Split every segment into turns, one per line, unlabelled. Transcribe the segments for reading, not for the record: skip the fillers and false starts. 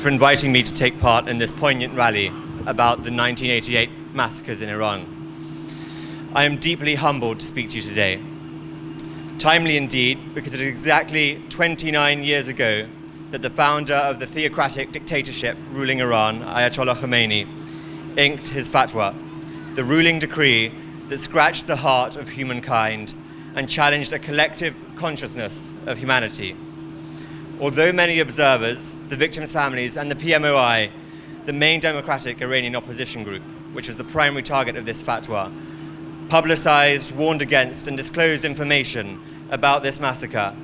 for inviting me to take part in this poignant rally about the 1988 massacres in Iran. I am deeply humbled to speak to you today. Timely indeed, because it is exactly 29 years ago that the founder of the theocratic dictatorship ruling Iran, Ayatollah Khomeini, inked his fatwa, the ruling decree that scratched the heart of humankind and challenged a collective consciousness of humanity. Although many observers, the victims' families, and the PMOI, the main democratic Iranian opposition group, which was the primary target of this fatwa, publicized, warned against, and disclosed information about this massacre,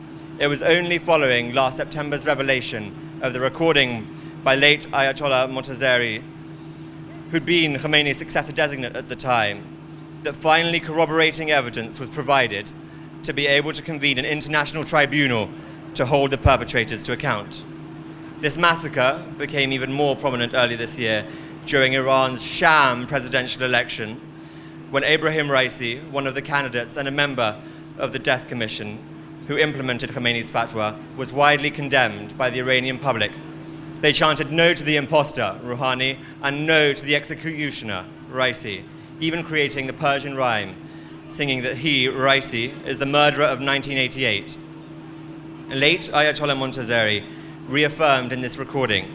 it was only following last September's revelation of the recording by late Ayatollah Montazeri, who'd been Khomeini's successor designate at the time, that finally corroborating evidence was provided to be able to convene an international tribunal to hold the perpetrators to account. This massacre became even more prominent earlier this year during Iran's sham presidential election, when Ebrahim Raisi, one of the candidates and a member of the Death Commission who implemented Khomeini's fatwa, was widely condemned by the Iranian public. They chanted no to the imposter, Rouhani, and no to the executioner, Raisi, even creating the Persian rhyme, singing that he, Raisi, is the murderer of 1988. Late Ayatollah Montazeri reaffirmed in this recording,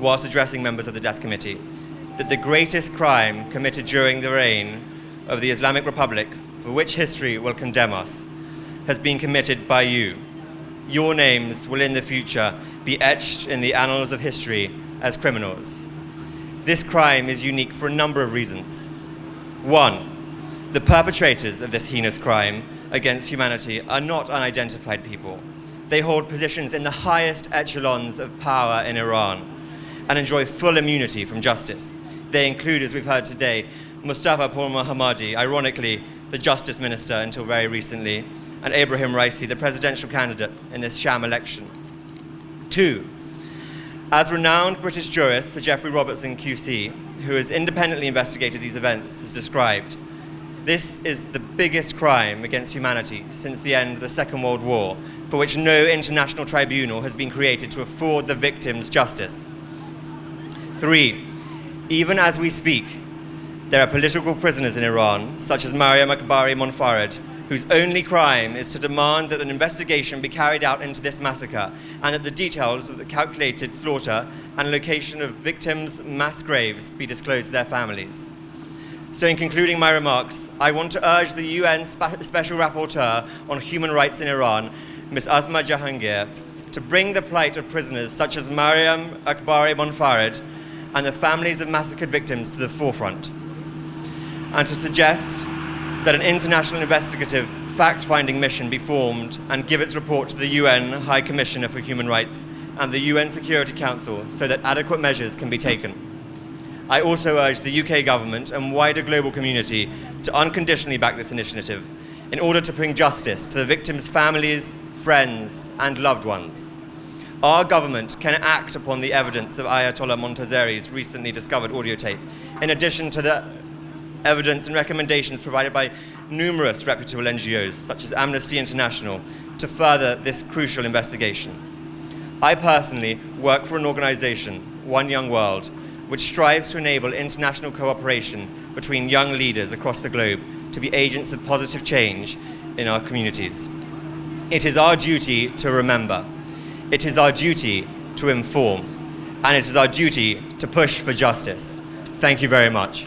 whilst addressing members of the Death Committee, that the greatest crime committed during the reign of the Islamic Republic, for which history will condemn us, has been committed by you. Your names will in the future be etched in the annals of history as criminals. This crime is unique for a number of reasons. One, the perpetrators of this heinous crime against humanity are not unidentified people. They hold positions in the highest echelons of power in Iran and enjoy full immunity from justice. They include, as we've heard today, Mustafa Pourmohammadi, ironically the justice minister until very recently, and Ebrahim Raisi, the presidential candidate in this sham election. Two, as renowned British jurist Sir Geoffrey Robertson QC, who has independently investigated these events, has described, this is the biggest crime against humanity since the end of the Second World War, for which no international tribunal has been created to afford the victims justice. Three, even as we speak, there are political prisoners in Iran, such as Maryam Akbari Monfared, whose only crime is to demand that an investigation be carried out into this massacre and that the details of the calculated slaughter and location of victims' mass graves be disclosed to their families. So in concluding my remarks, I want to urge the UN Special Rapporteur on Human Rights in Iran, Ms. Asma Jahangir, to bring the plight of prisoners such as Maryam Akbari Monfared and the families of massacred victims to the forefront, and to suggest that an international investigative fact-finding mission be formed and give its report to the UN High Commissioner for Human Rights and the UN Security Council so that adequate measures can be taken. I also urge the UK government and wider global community to unconditionally back this initiative in order to bring justice to the victims' families, friends, and loved ones. Our government can act upon the evidence of Ayatollah Montazeri's recently discovered audio tape, in addition to the evidence and recommendations provided by numerous reputable NGOs, such as Amnesty International, to further this crucial investigation. I personally work for an organization, One Young World, which strives to enable international cooperation between young leaders across the globe to be agents of positive change in our communities. It is our duty to remember. It is our duty to inform. And it is our duty to push for justice. Thank you very much.